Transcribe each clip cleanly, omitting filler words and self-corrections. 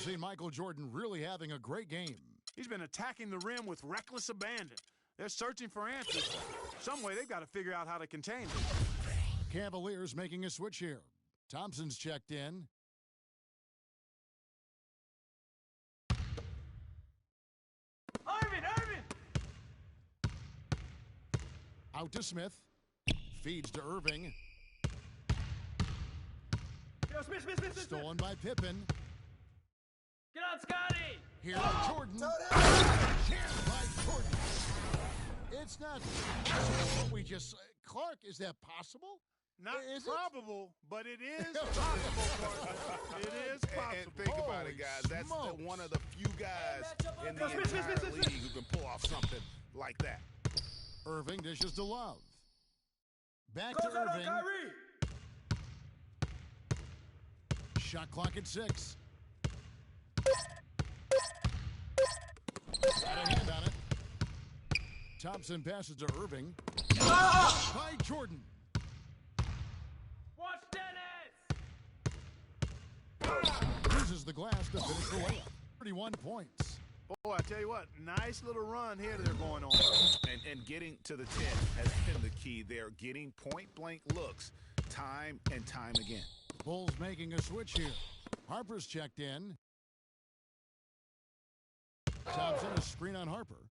seen Michael Jordan really having a great game. He's been attacking the rim with reckless abandon. They're searching for answers. Some way they've got to figure out how to contain him. Cavaliers making a switch here. Thompson's checked in. Irvin! Out to Smith. Feeds to Irving. Yo, Smith. Stolen by Pippen. Get on, Scotty! Here by Jordan. Jammed by Jordan. It's not what we just... Clark, is that possible? Not Is it? probable, but it is possible. It is possible. And think about it, guys. That's one of the few guys in the entire league who can pull off something like that. Irving dishes to Love. Back to Irving. Shot clock at 6. Got a hand on it. Thompson passes to Irving. By Jordan. Watch Dennis! Uses the glass to finish the layup. 31 points. Boy, I tell you what, nice little run here they're going on. And getting to the 10 has been the key. They're getting point-blank looks time and time again. Bulls making a switch here. Harper's checked in. Thompson, a screen on Harper.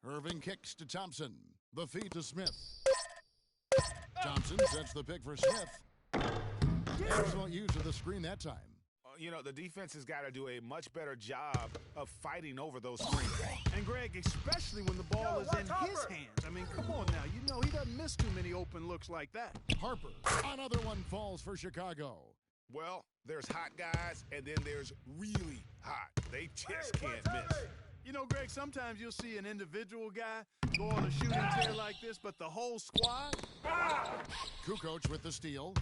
Irving kicks to Thompson. The feed to Smith. Thompson sets the pick for Smith. Excellent use of the screen that time. You know, the defense has got to do a much better job of fighting over those screens. And Greg, especially when the ball is in his hands. I mean, come on now. You know he doesn't miss too many open looks like that. Harper. Another one falls for Chicago. Well, there's hot guys, and then there's really hot. They just can't miss. You know, Greg, sometimes you'll see an individual guy go on a shooting tear like this, but the whole squad. Kukoc with the steal.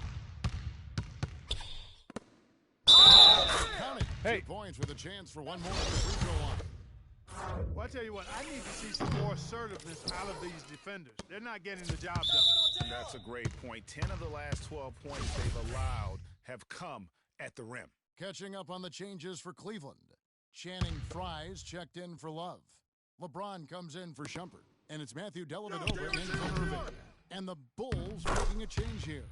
Count it. Hey. 2 points with a chance for one more at the free throw line. Well, I tell you what, I need to see some more assertiveness out of these defenders. They're not getting the job done. That's a great point. 10 of the last 12 points they've allowed have come at the rim. Catching up on the changes for Cleveland. Channing Fries checked in for Love. LeBron comes in for Shumpert. And it's Matthew Dellavedova in for Irving. And the Bulls making a change here.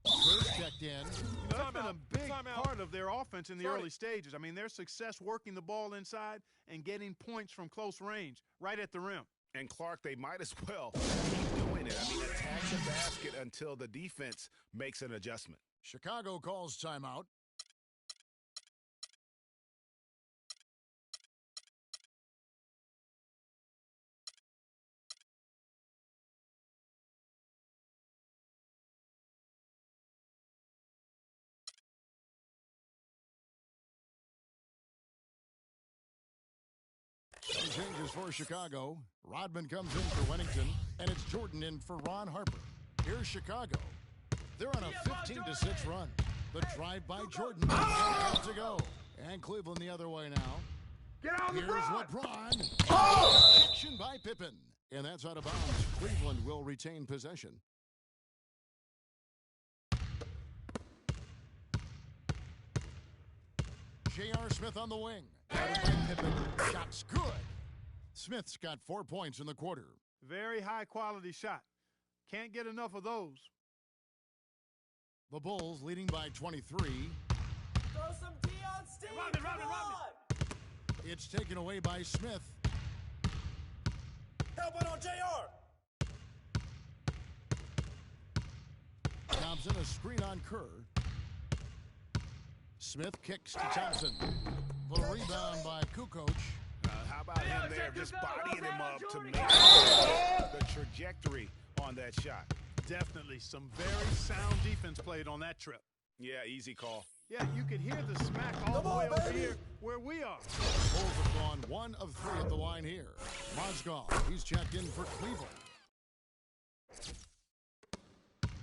First checked in. You know, that's been a big part of their offense in the early stages. I mean, their success working the ball inside and getting points from close range right at the rim. And Clark, they might as well keep doing it. I mean, attack the basket until the defense makes an adjustment. Chicago calls timeout. Changes for Chicago. Rodman comes in for Wennington, and it's Jordan in for Ron Harper. Here's Chicago. They're on a 15-6 run. The drive by Jordan. To go. And Cleveland the other way now. Get on Here's LeBron. Action by Pippen. And that's out of bounds. Cleveland will retain possession. J.R. Smith on the wing. Guarded by Pippen. Shot's good. Smith's got 4 points in the quarter. Very high-quality shot. Can't get enough of those. The Bulls leading by 23. Throw some D on Steve! Rodman! It's taken away by Smith. Help it on JR! Thompson, a screen on Kerr. Smith kicks to Thompson. The rebound by Kukoc. How about him there just bodying him up to make the trajectory on that shot? Definitely some very sound defense played on that trip. Yeah, easy call. Yeah, you could hear the smack all the way over here where we are. Bulls have gone 1 of 3 at the line here. Mozgov, he's checked in for Cleveland.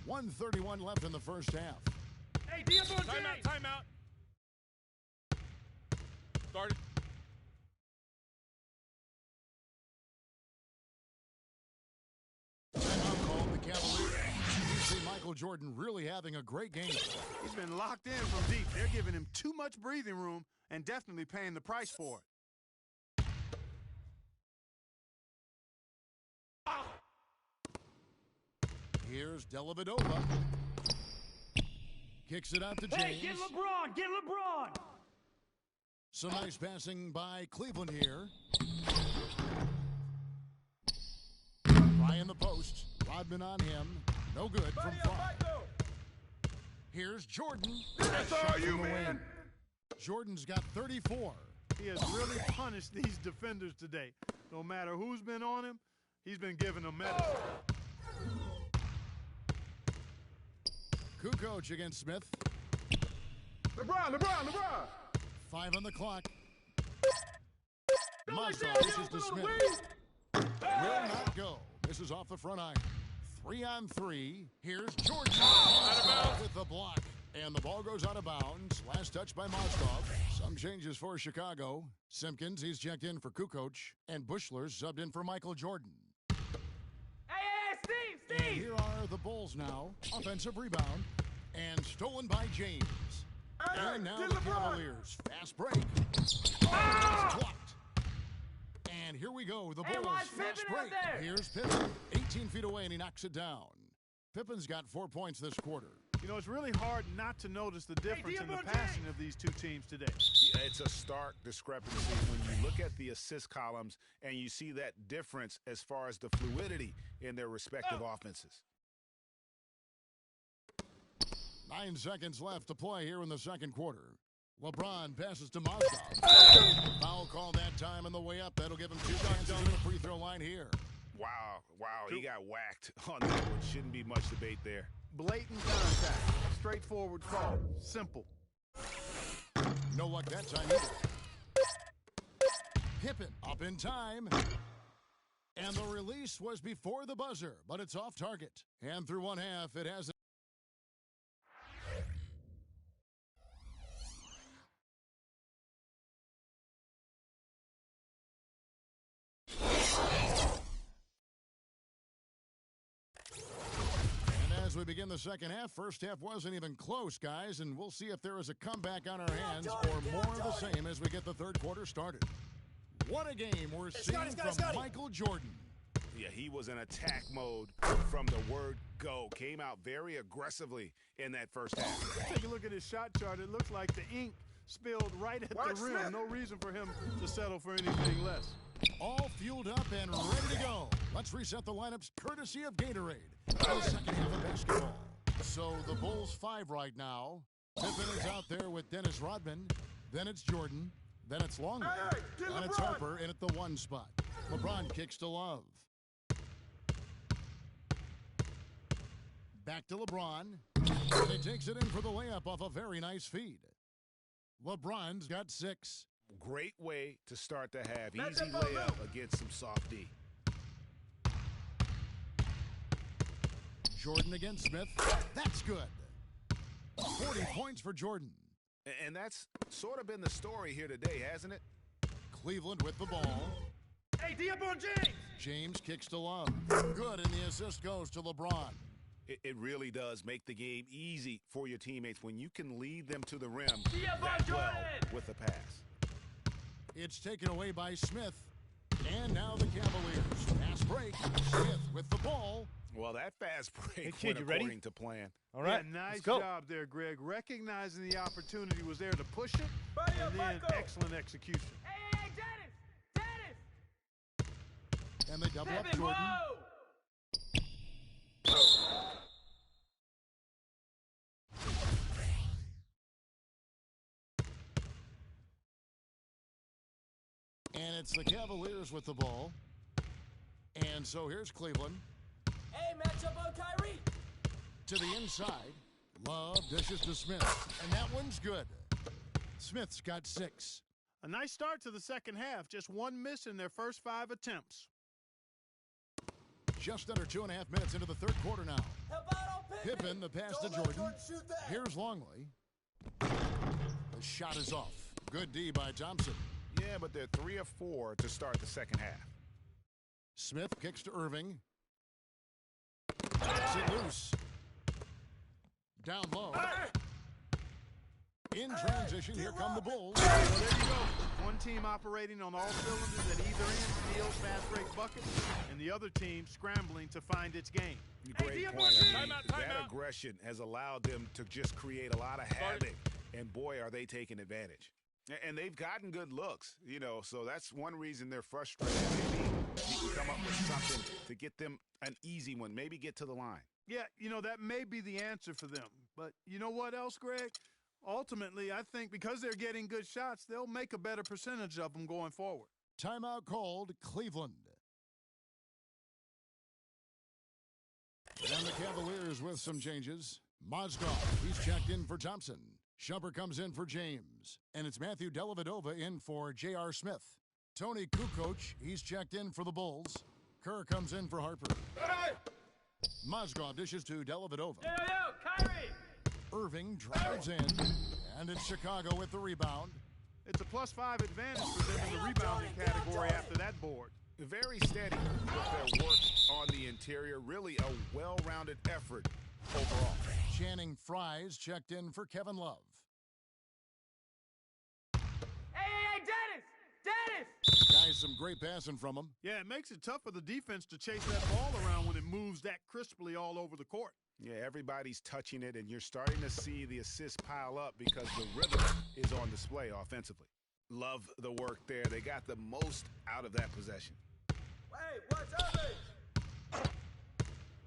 1:31 left in the first half. Hey, timeout. Started. Timeout called the Cavaliers. You see Michael Michael Jordan really having a great game. He's been locked in from deep. They're giving him too much breathing room and definitely paying the price for it. Here's Dellavedova. Kicks it out to James. Hey, get LeBron! Get LeBron! Some nice passing by Cleveland here. Ryan the post. Rodman on him. No good from Frank. Here's Jordan. That's all you, man. Jordan's got 34. He has really punished these defenders today. No matter who's been on him, he's been giving them medicine. Kukoc against Smith. LeBron! 5 on the clock. Mazda pushes to Smith. Will not go. This is off the front iron. 3 on 3. Here's Jordan with the block. And the ball goes out of bounds. Last touch by Mozgov. Some changes for Chicago. Simpkins, he's checked in for Kukoc. And Bushler's subbed in for Michael Jordan. Hey, Steve! And here are the Bulls now. Offensive rebound. And stolen by James. And now the Cavaliers. Fast break. It's blocked. And here we go. The Bulls fast break. Here's Pippen. 18 feet away, and he knocks it down. Pippen's got 4 points this quarter. You know, it's really hard not to notice the difference in the passing of these two teams today. Yeah, it's a stark discrepancy when you look at the assist columns and you see that difference as far as the fluidity in their respective offenses. 9 seconds left to play here in the second quarter. LeBron passes to Mozgov. Foul call that time on the way up. That'll give him 2 chances on the free throw line here. Wow, he got whacked on that one. Shouldn't be much debate there. Blatant contact. Straightforward call. Simple. No luck that time either. Pippen up in time. And the release was before the buzzer, but it's off target. And through one half, it has... As we begin the second half, first half wasn't even close, guys, and we'll see if there is a comeback on our hands or more of the same as we get the third quarter started. What a game we're seeing from Michael Jordan. Yeah, he was in attack mode from the word go. Came out very aggressively in that first half. Take a look at his shot chart. It looks like the ink spilled right at the rim. No reason for him to settle for anything less. All fueled up and ready to go. Let's reset the lineups courtesy of Gatorade for the second half of basketball. So the Bulls 5 right now. Pippen is out there with Dennis Rodman. Then it's Jordan. Then it's Longley. And it's Harper in at the 1 spot. LeBron kicks to Love. Back to LeBron. And he takes it in for the layup off a very nice feed. LeBron's got 6. Great way to start the half. Easy layup against some soft D. Jordan against Smith. That's good. 40 points for Jordan. And that's sort of been the story here today, hasn't it? Cleveland with the ball. Hey, D up on James! James kicks to Love. Good, and the assist goes to LeBron. It really does make the game easy for your teammates when you can lead them to the rim that well with a pass. It's taken away by Smith. And now the Cavaliers. Fast break. Smith with the ball. Well, that fast break Hey, kid, went you ready? according to plan. All right, Yeah, nice let's go. job there, Greg. Recognizing the opportunity was there to push it, and then excellent execution. Hey, Dennis! And they double up Pippen, Jordan. whoa! And it's the Cavaliers with the ball. And so here's Cleveland. Hey, matchup on Kyrie! To the inside. Love dishes to Smith. And that one's good. Smith's got 6. A nice start to the second half. Just 1 miss in their first 5 attempts. Just under 2.5 minutes into the third quarter now. Help out on Pippen! Pippen, the pass to Jordan. Here's Longley. The shot is off. Good D by Thompson. Yeah, but they're 3 of 4 to start the second half. Smith kicks to Irving. Gets it loose. Down low. In transition, here come the Bulls. Well, there you go. One team operating on all cylinders at either end, steals, fast break buckets, and the other team scrambling to find its game. Great point. I mean, that aggression has allowed them to just create a lot of havoc, and boy, are they taking advantage. And they've gotten good looks, you know, so that's one reason they're frustrated. Maybe you can come up with something to get them an easy one, maybe get to the line. Yeah, you know, that may be the answer for them. But you know what else, Greg? Ultimately, I think because they're getting good shots, they'll make a better percentage of them going forward. Timeout called, Cleveland. And the Cavaliers with some changes. Mozgov, he's checked in for Thompson. Shumpert comes in for James. And it's Matthew Dellavedova in for J.R. Smith. Tony Kukoc, he's checked in for the Bulls. Kerr comes in for Harper. Hey! Mozgov dishes to Dellavedova. Yo, Kyrie! Irving drives in, and it's Chicago with the rebound. It's a +5 advantage for them in the rebounding category after that board. Very steady with their work on the interior. Really a well-rounded effort overall. Channing Fries checked in for Kevin Love. Hey, Dennis! Guys, some great passing from him. Yeah, it makes it tough for the defense to chase that ball around when it moves that crisply all over the court. Yeah, everybody's touching it, and you're starting to see the assists pile up because the rhythm is on display offensively. Love the work there. They got the most out of that possession. Hey, what's up,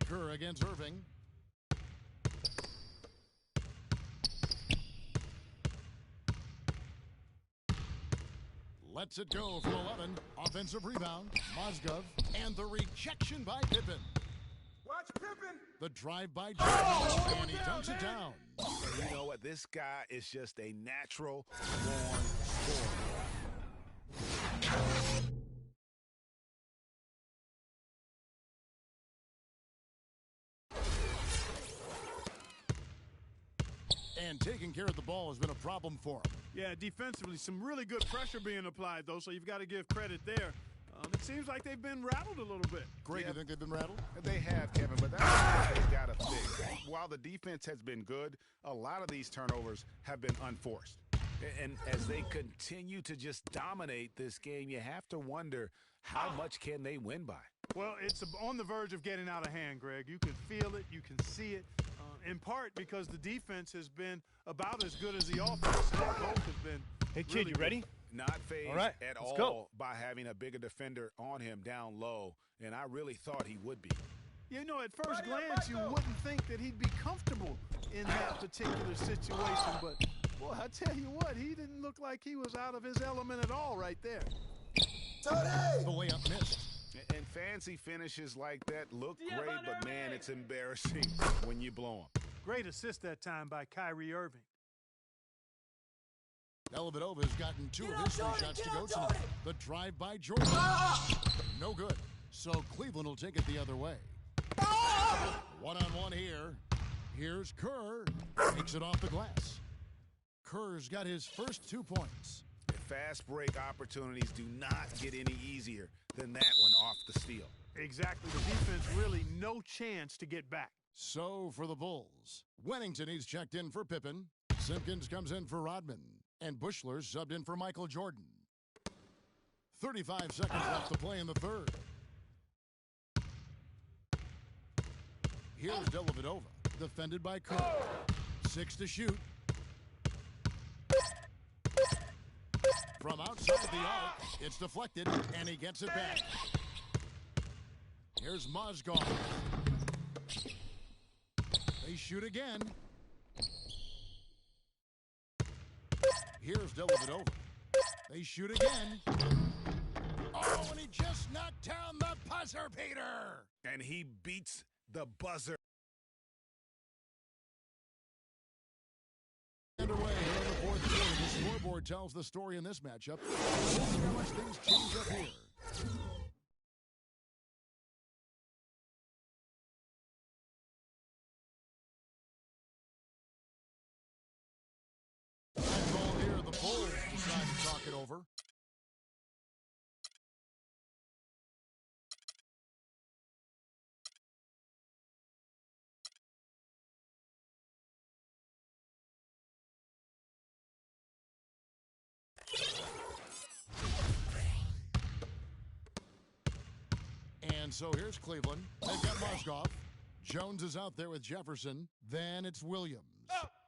Kerr against Irving. Lets it go from 11. Offensive rebound. Mozgov. And the rejection by Pippen. Watch Pippen! The drive by Jordan, and he dunks it down. And you know what? This guy is just a natural born scorer. And taking care of the ball has been a problem for him. Yeah, defensively, some really good pressure being applied, though, so you've got to give credit there. It seems like they've been rattled a little bit. Greg, you think they've been rattled? They have, Kevin, but that's what they've got to fix. While the defense has been good, a lot of these turnovers have been unforced. And as they continue to just dominate this game, you have to wonder how much can they win by? Well, it's on the verge of getting out of hand, Greg. You can feel it. You can see it, in part because the defense has been about as good as the offense. They both have been. Hey, kid, really you ready? Not phased at all go. by having a bigger defender on him down low, and I really thought he would be. You know, at first glance, you wouldn't think that he'd be comfortable in that particular situation, but, boy, I tell you what, he didn't look like he was out of his element at all right there. The layup missed. And fancy finishes like that look great, but, man, it's embarrassing when you blow them. Great assist that time by Kyrie Irving. Dellavedova has gotten 2 of his 3 shots to go tonight. The drive by Jordan. No good. So Cleveland will take it the other way. One-on-one here. Here's Kerr. Takes it off the glass. Kerr's got his first 2 points. Fast break opportunities do not get any easier than that one off the steal. Exactly. The defense really no chance to get back. So for the Bulls, Wennington, he's checked in for Pippen. Simpkins comes in for Rodman. And Bushler subbed in for Michael Jordan. 35 seconds left to play in the third. Here's Dellavedova, defended by Kerr. 6 to shoot. From outside the arc, it's deflected, and he gets it back. Here's Mozgov. They shoot again. Here's Dellavedova. They shoot again. Oh, and he just knocked down the buzzer beater. And he beats the buzzer. Underway here in the fourth quarter. The scoreboard tells the story in this matchup. See how much things change up here. Ball here, the Bulls decide to talk it over. so here's Cleveland. They've got Mozgov. Jones is out there with Jefferson. Then it's Williams.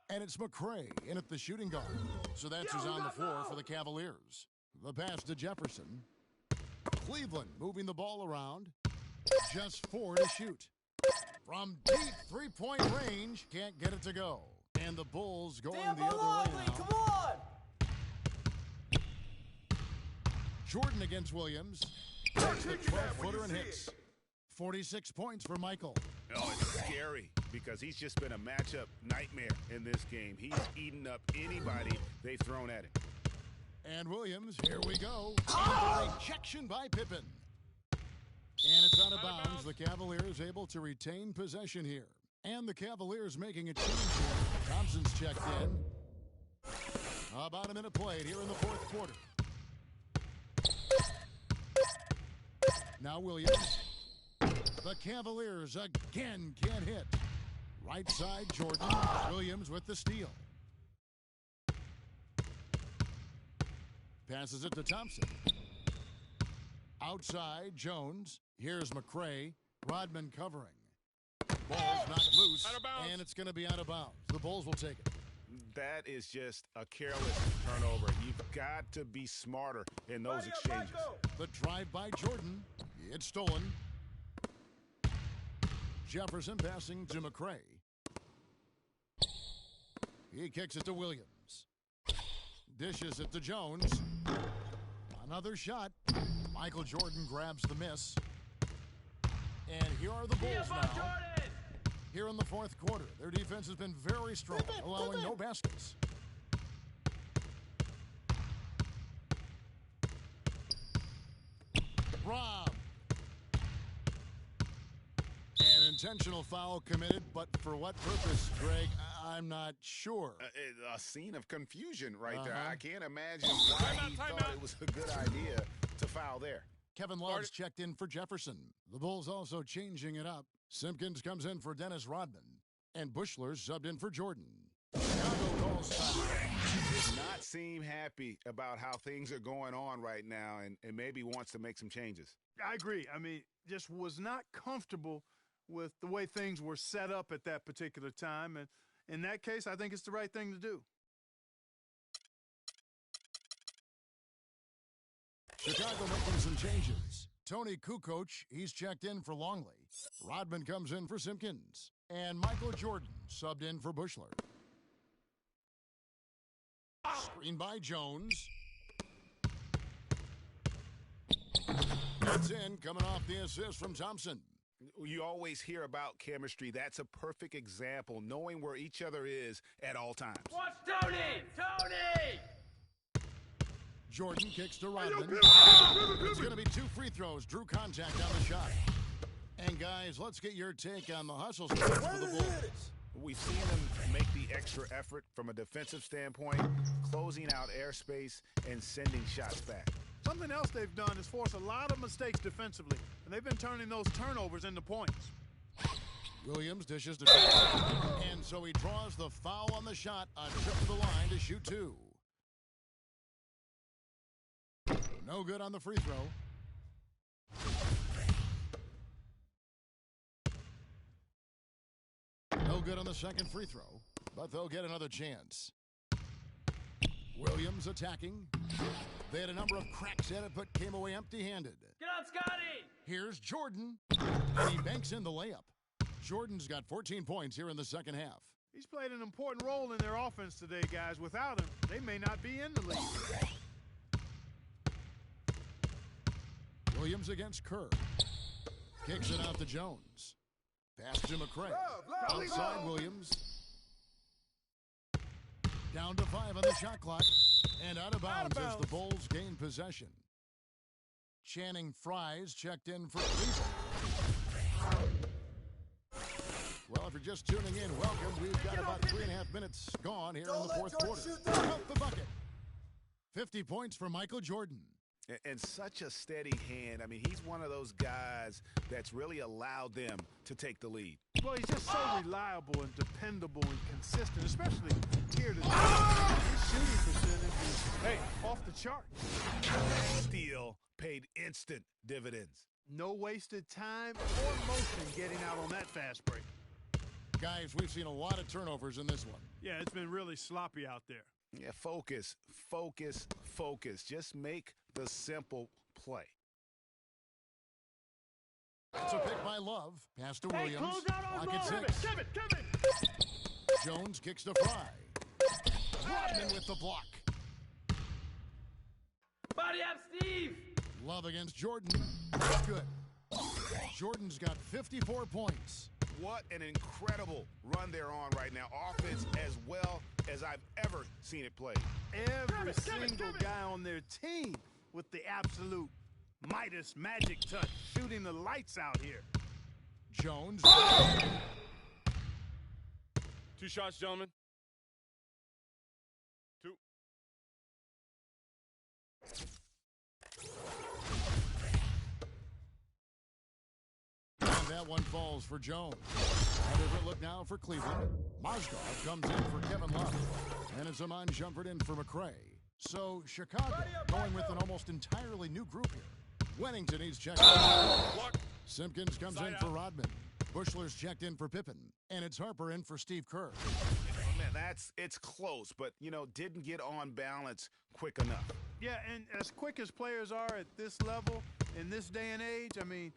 And it's McCray in at the shooting guard. So that's who's on the floor for the Cavaliers. The pass to Jefferson. Cleveland moving the ball around. Just 4 to shoot. From deep three-point range, can't get it to go. And the Bulls going the other way now. Come on! Jordan against Williams. Takes the 12-footer and hits. 46 points for Michael. Oh, it's scary because he's just been a matchup nightmare in this game. He's eaten up anybody they've thrown at him. And Williams, here we go. And a rejection by Pippen. And it's out of bounds. The Cavaliers able to retain possession here. And the Cavaliers making a change here. Thompson's checked in. About a minute played here in the fourth quarter. Now Williams. The Cavaliers again can't hit. Right side, Jordan. Williams with the steal. Passes it to Thompson. Outside, Jones. Here's McCray. Rodman covering. Ball's knocked loose, and it's going to be out of bounds. The Bulls will take it. That is just a careless turnover. You've got to be smarter in those exchanges. The drive by Jordan. It's stolen. Jefferson passing to McCray. He kicks it to Williams. Dishes it to Jones. Another shot. Michael Jordan grabs the miss. And here are the Bulls now. Here in the fourth quarter, their defense has been very strong, allowing no baskets. Rob. An intentional foul committed, but for what purpose, Greg? I'm not sure. A scene of confusion right there. I can't imagine why he thought it was a good idea to foul there. Kevin Love's checked in for Jefferson. The Bulls also changing it up. Simpkins comes in for Dennis Rodman. And Bushler's subbed in for Jordan. Chicago calls time. Does not seem happy about how things are going on right now and maybe wants to make some changes. I agree. I mean, just was not comfortable with the way things were set up at that particular time. And in that case, I think it's the right thing to do. Chicago making some changes. Tony Kukoc, he's checked in for Longley. Rodman comes in for Simpkins. And Michael Jordan subbed in for Bushler. Screen by Jones. It's in, coming off the assist from Thompson. You always hear about chemistry. That's a perfect example, knowing where each other is at all times. Watch Tony! Tony! Jordan kicks to Rodman. It's going to be 2 free throws. Drew contact on the shot. And guys, let's get your take on the hustle for the Bulls. We've seen them make the extra effort from a defensive standpoint, closing out airspace and sending shots back. Something else they've done is force a lot of mistakes defensively, and they've been turning those turnovers into points. Williams dishes to Jordan, and so he draws the foul on the shot, a trip to the line to shoot 2. No good on the free throw. No good on the second free throw, but they'll get another chance. Williams attacking. They had a number of cracks at it, but came away empty-handed. Get on, Scotty! Here's Jordan, and he banks in the layup. Jordan's got 14 points here in the second half. He's played an important role in their offense today, guys. Without him, they may not be in the league. Williams against Kerr. Kicks it out to Jones. Pass to McCray. Outside Williams. Down to 5 on the shot clock. And out of bounds as the Bulls gain possession. Channing Fries checked in for Cleveland. Well, if you're just tuning in, welcome. We've got about 3.5 minutes gone here in the fourth quarter. Count the bucket. 50 points for Michael Jordan. And such a steady hand. I mean, he's one of those guys that's really allowed them to take the lead. Well, he's just so reliable and dependable and consistent, especially here today. His shooting percentage is, off the chart. Steal paid instant dividends. No wasted time or motion getting out on that fast break. Guys, we've seen a lot of turnovers in this one. Yeah, it's been really sloppy out there. Yeah, focus, focus, focus. Just make the simple play. It's a pick by Love. Pass to Williams. Close out on Pocket Love. six. Kevin. Jones kicks to Fry. Rodman with the block. Body up, Steve. Love against Jordan. Good. Jordan's got 54 points. What an incredible run they're on right now. Offense as well as I've ever seen it played. Every single guy on their team with the absolute Midas magic touch, shooting the lights out here. Jones. 2 shots, gentlemen. 2. And that one falls for Jones. A different look now for Cleveland. Mozgov comes in for Kevin Love. And it's Amon Shumpert in for McCray. So Chicago going with an almost entirely new group here. Wennington, he's checked in. Simpkins comes in for Rodman. Bushler's checked in for Pippen. And it's Harper in for Steve Kerr. Oh, man, it's close, but, didn't get on balance quick enough. Yeah, and as quick as players are at this level, in this day and age, I mean,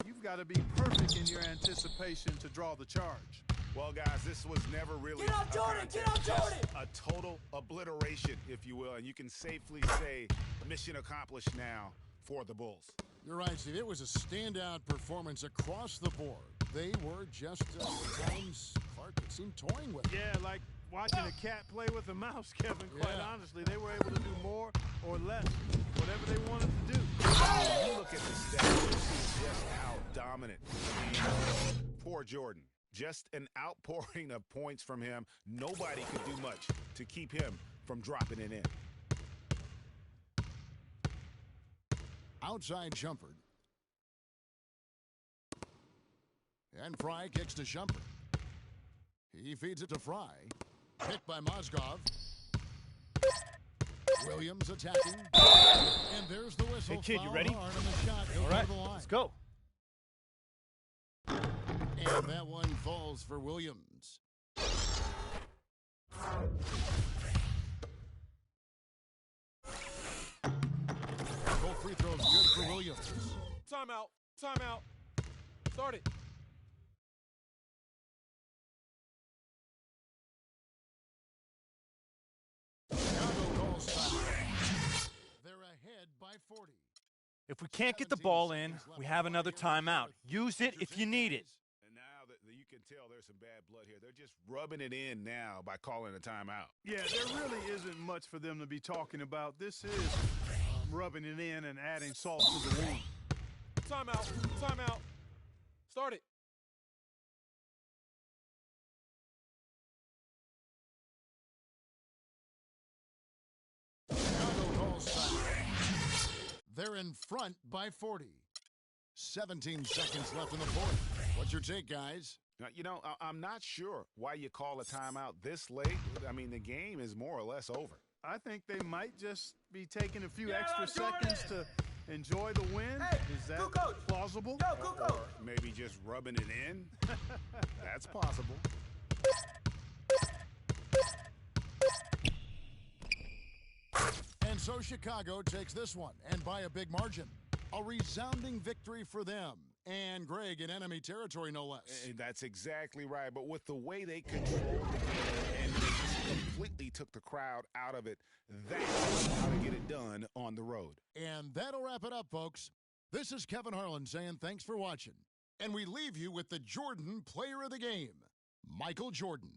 you've got to be perfect in your anticipation to draw the charge. Well, guys, this was never really Get up, Jordan! Get up, Jordan! a total obliteration, if you will, and you can safely say mission accomplished now for the Bulls. You're right, Steve. It was a standout performance across the board. They were just, at times, Clark, it seemed toying with. Yeah, like watching a cat play with a mouse, Kevin, quite Yeah. honestly. They were able to do more or less, whatever they wanted to do. When you look at the stats, you see just how dominant. Poor Jordan. Just an outpouring of points from him. Nobody could do much to keep him from dropping it in. Outside Shumpert. And Fry kicks to Shumpert. He feeds it to Fry. Picked by Mozgov. Williams attacking. And there's the whistle. Hey, kid, you Foul ready? hard on the shot. He'll All go right, to the line. let's go. And that one falls for Williams. Both free throws good for Williams. Timeout. Timeout. Start it. Chicago calls timeout. They're ahead by 40. If we can't get the ball in, we have another timeout. Use it if you need it. And now that you can tell there's some bad blood here. They're just rubbing it in now by calling a timeout. Yeah, there really isn't much for them to be talking about. This is rubbing it in and adding salt to the wound. Timeout. Timeout. Start it. Chicago calls timeout. They're in front by 40. 17 seconds left in the fourth. What's your take, guys? Now, I'm not sure why you call a timeout this late. I mean, the game is more or less over. I think they might just be taking a few Get extra up, Jordan! seconds to enjoy the win. Hey, Is that go, coach! plausible? Go, coach! Or maybe just rubbing it in. That's possible. And so Chicago takes this one, and by a big margin. A resounding victory for them. And Greg in enemy territory, no less. That's exactly right. But with the way they controlled the game and they just completely took the crowd out of it, that's how to get it done on the road. And that'll wrap it up, folks. This is Kevin Harlan saying thanks for watching. And we leave you with the Jordan Player of the Game, Michael Jordan.